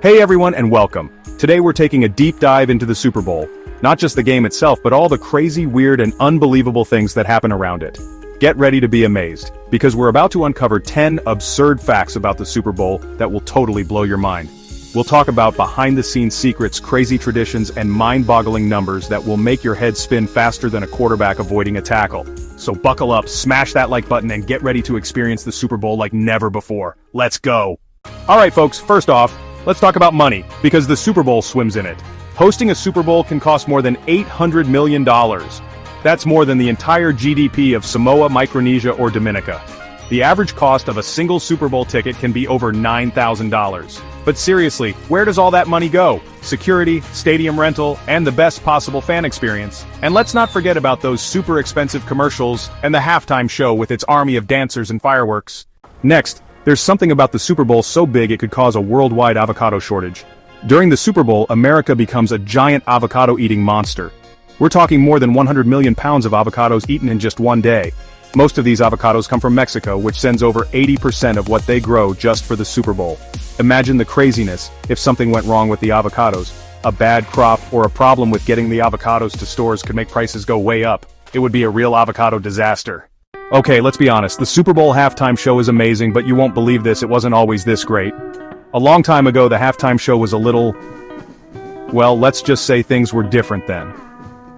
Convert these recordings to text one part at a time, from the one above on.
Hey everyone and welcome. Today we're taking a deep dive into the Super Bowl. Not just the game itself, but all the crazy, weird, and unbelievable things that happen around it. Get ready to be amazed, because we're about to uncover 10 absurd facts about the Super Bowl that will totally blow your mind. We'll talk about behind-the-scenes secrets, crazy traditions, and mind-boggling numbers that will make your head spin faster than a quarterback avoiding a tackle. So buckle up, smash that like button, and get ready to experience the Super Bowl like never before. Let's go! Alright folks, first off, let's talk about money, because the Super Bowl swims in it. Hosting a Super Bowl can cost more than $800 million. That's more than the entire GDP of Samoa, Micronesia, or Dominica. The average cost of a single Super Bowl ticket can be over $9,000. But seriously, where does all that money go? Security, stadium rental, and the best possible fan experience. And let's not forget about those super expensive commercials and the halftime show with its army of dancers and fireworks. Next, there's something about the Super Bowl so big it could cause a worldwide avocado shortage. During the Super Bowl, America becomes a giant avocado-eating monster. We're talking more than 100 million pounds of avocados eaten in just one day. Most of these avocados come from Mexico, which sends over 80% of what they grow just for the Super Bowl. Imagine the craziness if something went wrong with the avocados. A bad crop or a problem with getting the avocados to stores could make prices go way up. It would be a real avocado disaster. Okay, let's be honest, the Super Bowl halftime show is amazing, but you won't believe this, it wasn't always this great. A long time ago, the halftime show was a little... well, let's just say things were different then.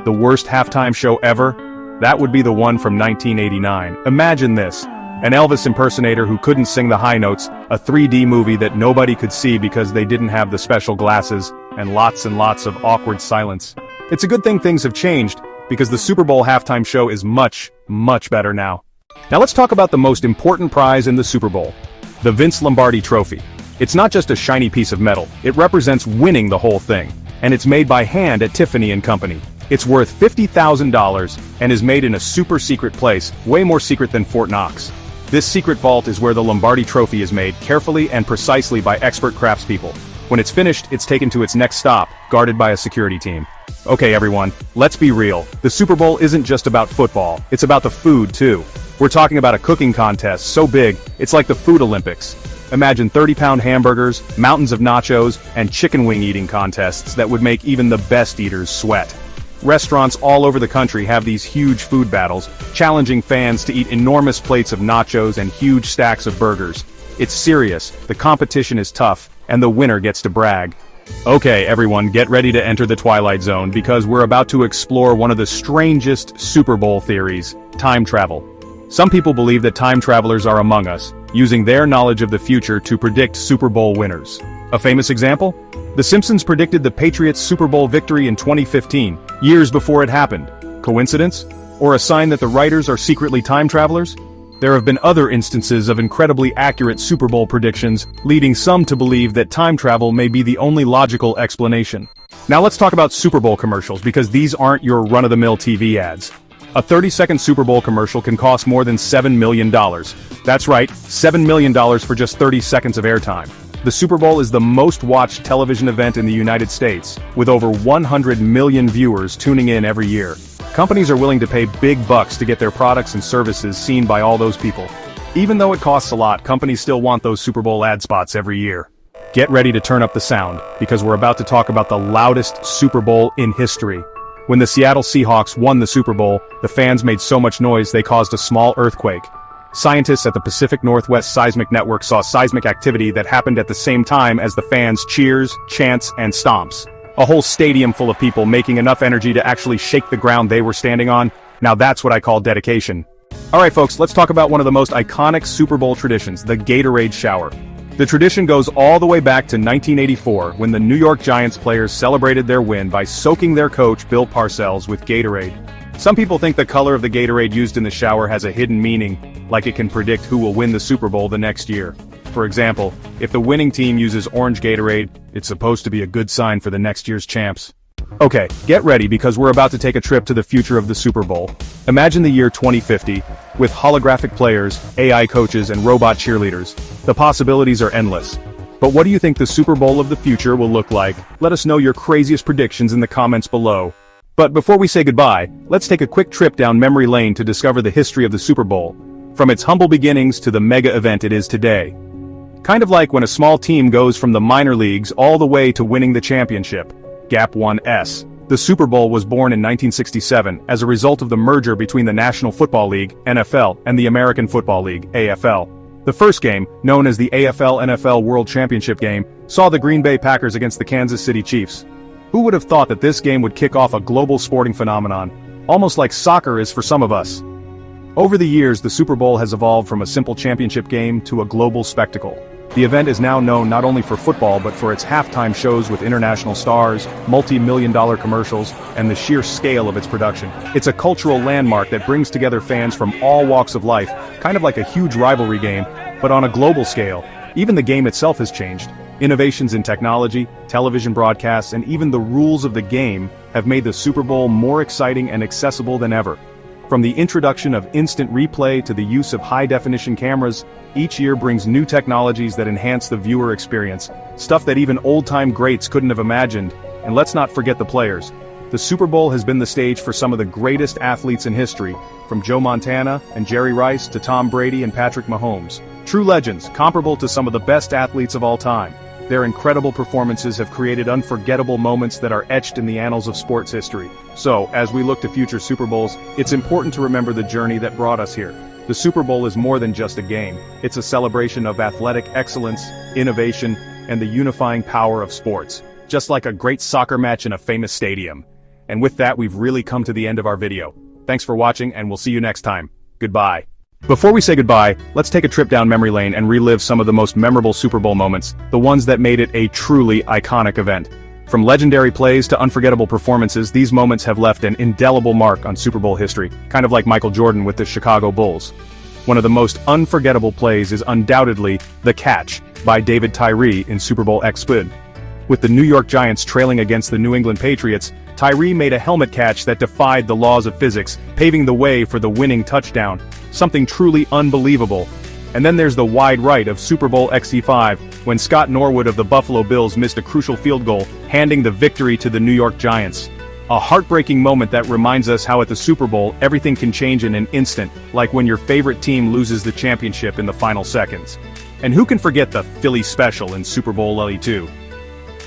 The worst halftime show ever? That would be the one from 1989. Imagine this. An Elvis impersonator who couldn't sing the high notes, a 3D movie that nobody could see because they didn't have the special glasses, and lots of awkward silence. It's a good thing things have changed, because the Super Bowl halftime show is much better now. Now let's talk about the most important prize in the Super Bowl. The Vince Lombardi Trophy. It's not just a shiny piece of metal, it represents winning the whole thing. And it's made by hand at Tiffany & Company. It's worth $50,000 and is made in a super secret place, way more secret than Fort Knox. This secret vault is where the Lombardi Trophy is made carefully and precisely by expert craftspeople. When it's finished, it's taken to its next stop, guarded by a security team. Okay everyone, let's be real. The Super Bowl isn't just about football, it's about the food too. We're talking about a cooking contest so big, it's like the Food Olympics. Imagine 30-pound hamburgers, mountains of nachos, and chicken wing eating contests that would make even the best eaters sweat. Restaurants all over the country have these huge food battles, challenging fans to eat enormous plates of nachos and huge stacks of burgers. It's serious, the competition is tough, and the winner gets to brag. Okay everyone, get ready to enter the Twilight Zone because we're about to explore one of the strangest Super Bowl theories, time travel. Some people believe that time travelers are among us, using their knowledge of the future to predict Super Bowl winners. A famous example? The Simpsons predicted the Patriots' Super Bowl victory in 2015, years before it happened. Coincidence? Or a sign that the writers are secretly time travelers? There have been other instances of incredibly accurate Super Bowl predictions, leading some to believe that time travel may be the only logical explanation. Now let's talk about Super Bowl commercials, because these aren't your run-of-the-mill TV ads. A 30-second Super Bowl commercial can cost more than $7 million. That's right, $7 million for just 30 seconds of airtime. The Super Bowl is the most watched television event in the United States, with over 100 million viewers tuning in every year. Companies are willing to pay big bucks to get their products and services seen by all those people. Even though it costs a lot, companies still want those Super Bowl ad spots every year. Get ready to turn up the sound, because we're about to talk about the loudest Super Bowl in history. When the Seattle Seahawks won the Super Bowl, the fans made so much noise they caused a small earthquake. Scientists at the Pacific Northwest Seismic Network saw seismic activity that happened at the same time as the fans' cheers, chants, and stomps. A whole stadium full of people making enough energy to actually shake the ground they were standing on. Now that's what I call dedication. Alright folks, let's talk about one of the most iconic Super Bowl traditions, the Gatorade Shower. The tradition goes all the way back to 1984, when the New York Giants players celebrated their win by soaking their coach, Bill Parcells, with Gatorade. Some people think the color of the Gatorade used in the shower has a hidden meaning, like it can predict who will win the Super Bowl the next year. For example, if the winning team uses orange Gatorade, it's supposed to be a good sign for the next year's champs. Okay, get ready because we're about to take a trip to the future of the Super Bowl. Imagine the year 2050, with holographic players, AI coaches, and robot cheerleaders. The possibilities are endless. But what do you think the Super Bowl of the future will look like? Let us know your craziest predictions in the comments below. But before we say goodbye, let's take a quick trip down memory lane to discover the history of the Super Bowl, from its humble beginnings to the mega event it is today. Kind of like when a small team goes from the minor leagues all the way to winning the championship. Gap 1S. The Super Bowl was born in 1967 as a result of the merger between the National Football League, NFL, and the American Football League, AFL. The first game, known as the AFL-NFL World Championship game, saw the Green Bay Packers against the Kansas City Chiefs. Who would have thought that this game would kick off a global sporting phenomenon, almost like soccer is for some of us? Over the years, the Super Bowl has evolved from a simple championship game to a global spectacle. The event is now known not only for football but for its halftime shows with international stars, multi-million-dollar commercials, and the sheer scale of its production. It's a cultural landmark that brings together fans from all walks of life, kind of like a huge rivalry game, but on a global scale. Even the game itself has changed. Innovations in technology, television broadcasts, and even the rules of the game have made the Super Bowl more exciting and accessible than ever. From the introduction of instant replay to the use of high-definition cameras, each year brings new technologies that enhance the viewer experience, stuff that even old-time greats couldn't have imagined. And let's not forget the players. The Super Bowl has been the stage for some of the greatest athletes in history, from Joe Montana and Jerry Rice to Tom Brady and Patrick Mahomes. True legends, comparable to some of the best athletes of all time. Their incredible performances have created unforgettable moments that are etched in the annals of sports history. So, as we look to future Super Bowls, it's important to remember the journey that brought us here. The Super Bowl is more than just a game. It's a celebration of athletic excellence, innovation, and the unifying power of sports. Just like a great soccer match in a famous stadium. And with that, we've really come to the end of our video. Thanks for watching, and we'll see you next time. Goodbye. Before we say goodbye, let's take a trip down memory lane and relive some of the most memorable Super Bowl moments, the ones that made it a truly iconic event. From legendary plays to unforgettable performances, these moments have left an indelible mark on Super Bowl history, kind of like Michael Jordan with the Chicago Bulls. One of the most unforgettable plays is undoubtedly The Catch by David Tyree in Super Bowl XXVIII. With the New York Giants trailing against the New England Patriots, Tyree made a helmet catch that defied the laws of physics, paving the way for the winning touchdown. Something truly unbelievable. And then there's the wide right of Super Bowl XC5, when Scott Norwood of the Buffalo Bills missed a crucial field goal, handing the victory to the New York Giants. A heartbreaking moment that reminds us how at the Super Bowl, everything can change in an instant, like when your favorite team loses the championship in the final seconds. And who can forget the Philly Special in Super Bowl LE2?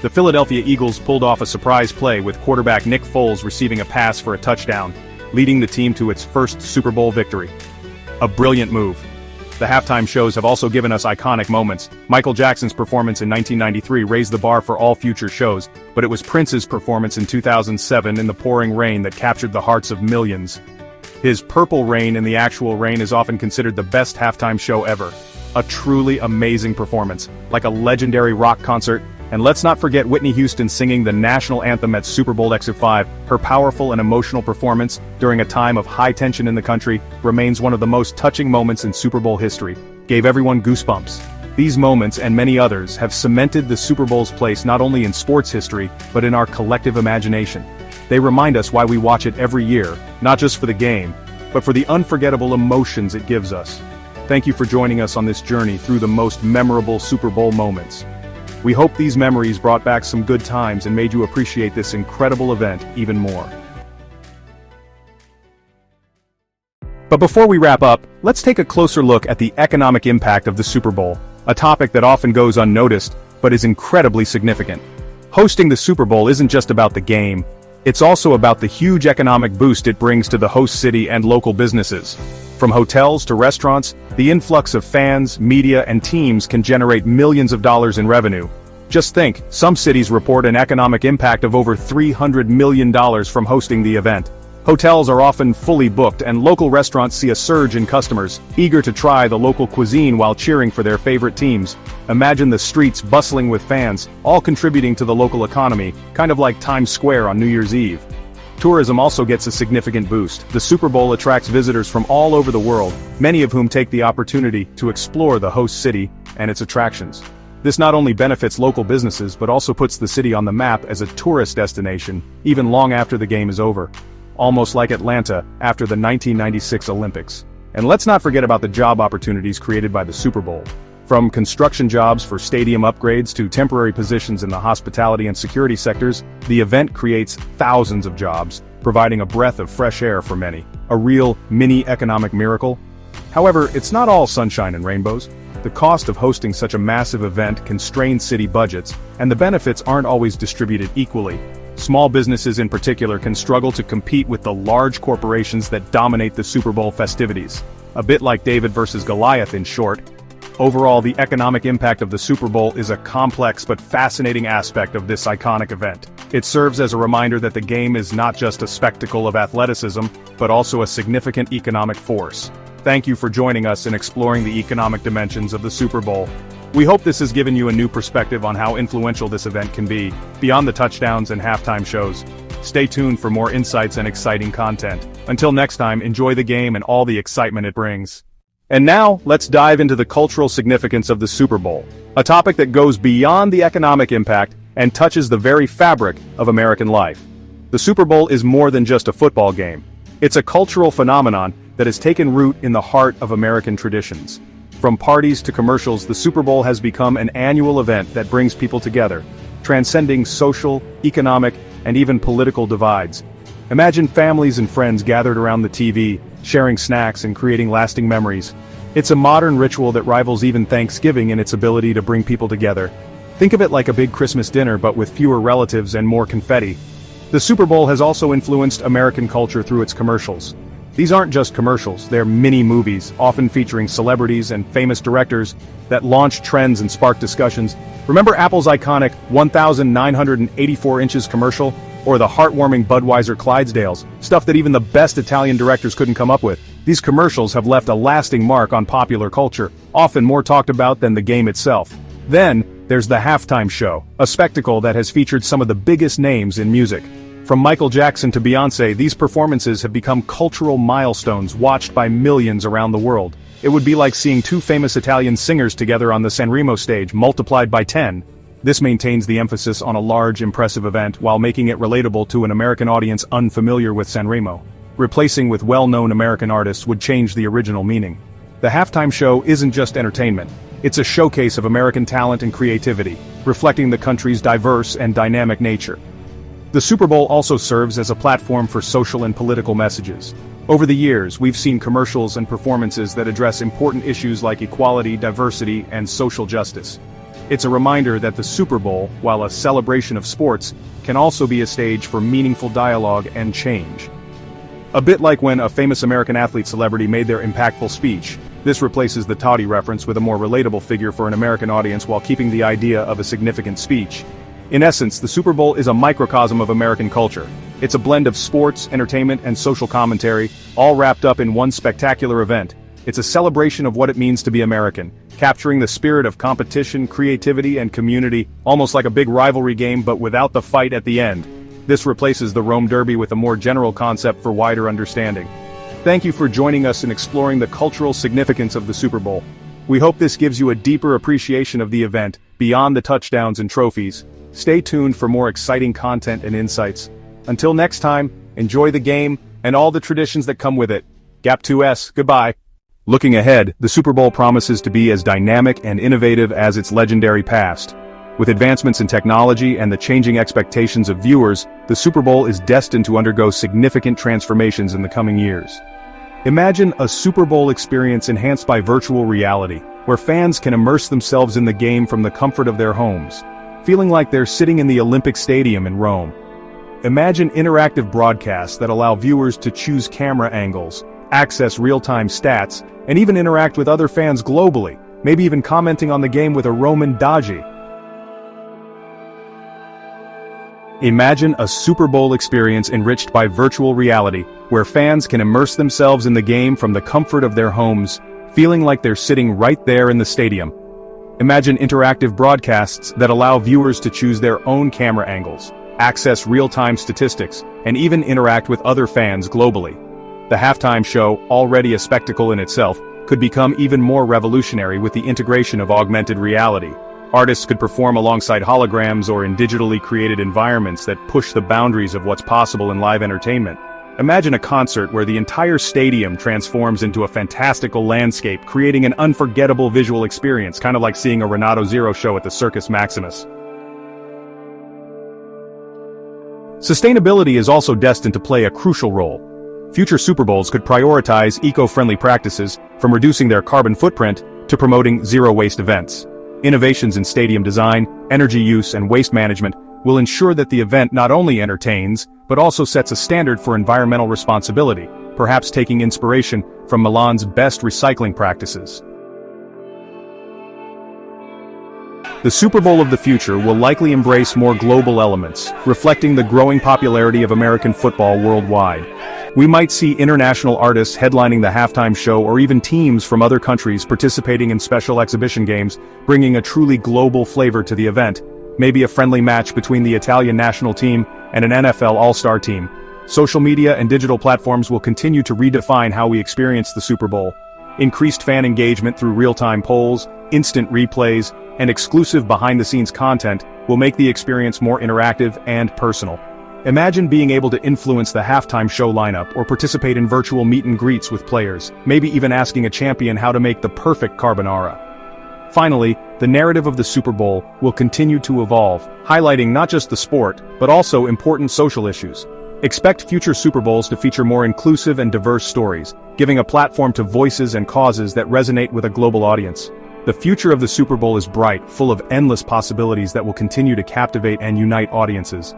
The Philadelphia Eagles pulled off a surprise play with quarterback Nick Foles receiving a pass for a touchdown, leading the team to its first Super Bowl victory. A brilliant move. The halftime shows have also given us iconic moments. Michael Jackson's performance in 1993 raised the bar for all future shows, but it was Prince's performance in 2007 in the pouring rain that captured the hearts of millions. His Purple Rain in the Actual Rain is often considered the best halftime show ever. A truly amazing performance, like a legendary rock concert. And let's not forget Whitney Houston singing the national anthem at Super Bowl XC5. Her powerful and emotional performance during a time of high tension in the country remains one of the most touching moments in Super Bowl history. Gave everyone goosebumps. These moments and many others have cemented the Super Bowl's place not only in sports history, but in our collective imagination. They remind us why we watch it every year, not just for the game, but for the unforgettable emotions it gives us. Thank you for joining us on this journey through the most memorable Super Bowl moments. We hope these memories brought back some good times and made you appreciate this incredible event even more. But before we wrap up, let's take a closer look at the economic impact of the Super Bowl, a topic that often goes unnoticed, but is incredibly significant. Hosting the Super Bowl isn't just about the game, it's also about the huge economic boost it brings to the host city and local businesses. From hotels to restaurants, the influx of fans, media, and teams can generate millions of dollars in revenue. Just think, some cities report an economic impact of over $300 million from hosting the event. Hotels are often fully booked and local restaurants see a surge in customers, eager to try the local cuisine while cheering for their favorite teams. Imagine the streets bustling with fans, all contributing to the local economy, kind of like Times Square on New Year's Eve. Tourism also gets a significant boost. The Super Bowl attracts visitors from all over the world, many of whom take the opportunity to explore the host city and its attractions. This not only benefits local businesses but also puts the city on the map as a tourist destination, even long after the game is over. Almost like Atlanta after the 1996 Olympics. And let's not forget about the job opportunities created by the Super Bowl. From construction jobs for stadium upgrades to temporary positions in the hospitality and security sectors, the event creates thousands of jobs, providing a breath of fresh air for many. A real mini economic miracle. However, it's not all sunshine and rainbows. the cost of hosting such a massive event can strain city budgets, and the benefits aren't always distributed equally. Small businesses in particular can struggle to compete with the large corporations that dominate the Super Bowl festivities. A bit like David versus Goliath in short. Overall, the economic impact of the Super Bowl is a complex but fascinating aspect of this iconic event. It serves as a reminder that the game is not just a spectacle of athleticism, but also a significant economic force. Thank you for joining us in exploring the economic dimensions of the Super Bowl. We hope this has given you a new perspective on how influential this event can be, beyond the touchdowns and halftime shows. Stay tuned for more insights and exciting content. Until next time, enjoy the game and all the excitement it brings. And now, let's dive into the cultural significance of the Super Bowl, a topic that goes beyond the economic impact and touches the very fabric of American life. The Super Bowl is more than just a football game. It's a cultural phenomenon that has taken root in the heart of American traditions. From parties to commercials, the Super Bowl has become an annual event that brings people together, transcending social, economic, and even political divides. Imagine families and friends gathered around the TV, sharing snacks and creating lasting memories. It's a modern ritual that rivals even Thanksgiving in its ability to bring people together. Think of it like a big Christmas dinner but with fewer relatives and more confetti. The Super Bowl has also influenced American culture through its commercials. These aren't just commercials, they're mini-movies, often featuring celebrities and famous directors that launch trends and spark discussions. Remember Apple's iconic 1,984 inches commercial? Or the heartwarming Budweiser Clydesdales, stuff that even the best Italian directors couldn't come up with. These commercials have left a lasting mark on popular culture, often more talked about than the game itself. Then, there's the halftime show, a spectacle that has featured some of the biggest names in music. From Michael Jackson to Beyoncé, these performances have become cultural milestones watched by millions around the world. It would be like seeing two famous Italian singers together on the Sanremo stage multiplied by 10. This maintains the emphasis on a large, impressive event while making it relatable to an American audience unfamiliar with Sanremo. Replacing with well-known American artists would change the original meaning. The halftime show isn't just entertainment. It's a showcase of American talent and creativity, reflecting the country's diverse and dynamic nature. The Super Bowl also serves as a platform for social and political messages. Over the years, we've seen commercials and performances that address important issues like equality, diversity, and social justice. It's a reminder that the Super Bowl, while a celebration of sports, can also be a stage for meaningful dialogue and change. A bit like when a famous American athlete celebrity made their impactful speech, this replaces the Toddy reference with a more relatable figure for an American audience while keeping the idea of a significant speech. In essence, the Super Bowl is a microcosm of American culture. It's a blend of sports, entertainment, and social commentary, all wrapped up in one spectacular event. It's a celebration of what it means to be American, capturing the spirit of competition, creativity, and community, almost like a big rivalry game but without the fight at the end. This replaces the Rome Derby with a more general concept for wider understanding. Thank you for joining us in exploring the cultural significance of the Super Bowl. We hope this gives you a deeper appreciation of the event, beyond the touchdowns and trophies. Stay tuned for more exciting content and insights. Until next time, enjoy the game, and all the traditions that come with it. GAP2S, goodbye. Looking ahead, the Super Bowl promises to be as dynamic and innovative as its legendary past. With advancements in technology and the changing expectations of viewers, the Super Bowl is destined to undergo significant transformations in the coming years. Imagine a Super Bowl experience enhanced by virtual reality, where fans can immerse themselves in the game from the comfort of their homes, feeling like they're sitting in the Olympic Stadium in Rome. Imagine interactive broadcasts that allow viewers to choose camera angles, access real-time stats, and even interact with other fans globally, maybe even commenting on the game with a Roman Dodgy. Imagine a Super Bowl experience enriched by virtual reality, where fans can immerse themselves in the game from the comfort of their homes, feeling like they're sitting right there in the stadium. Imagine interactive broadcasts that allow viewers to choose their own camera angles, access real-time statistics, and even interact with other fans globally. The halftime show, already a spectacle in itself, could become even more revolutionary with the integration of augmented reality. Artists could perform alongside holograms or in digitally created environments that push the boundaries of what's possible in live entertainment. Imagine a concert where the entire stadium transforms into a fantastical landscape, creating an unforgettable visual experience, kind of like seeing a Renato Zero show at the Circus Maximus. Sustainability is also destined to play a crucial role. Future Super Bowls could prioritize eco-friendly practices, from reducing their carbon footprint to promoting zero-waste events. Innovations in stadium design, energy use, and waste management will ensure that the event not only entertains, but also sets a standard for environmental responsibility, perhaps taking inspiration from Milan's best recycling practices. The Super Bowl of the future will likely embrace more global elements, reflecting the growing popularity of American football worldwide. We might see international artists headlining the halftime show or even teams from other countries participating in special exhibition games, bringing a truly global flavor to the event. Maybe a friendly match between the Italian national team and an NFL All-Star team. Social media and digital platforms will continue to redefine how we experience the Super Bowl. Increased fan engagement through real-time polls, instant replays, and exclusive behind-the-scenes content will make the experience more interactive and personal. Imagine being able to influence the halftime show lineup or participate in virtual meet and greets with players, maybe even asking a champion how to make the perfect carbonara. Finally, the narrative of the Super Bowl will continue to evolve, highlighting not just the sport, but also important social issues. Expect future Super Bowls to feature more inclusive and diverse stories, giving a platform to voices and causes that resonate with a global audience. The future of the Super Bowl is bright, full of endless possibilities that will continue to captivate and unite audiences.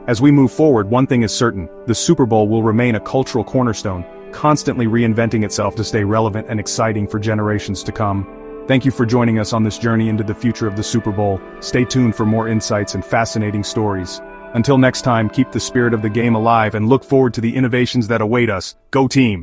As we move forward, one thing is certain: the Super Bowl will remain a cultural cornerstone, constantly reinventing itself to stay relevant and exciting for generations to come. Thank you for joining us on this journey into the future of the Super Bowl. Stay tuned for more insights and fascinating stories. Until next time, keep the spirit of the game alive and look forward to the innovations that await us. Go team!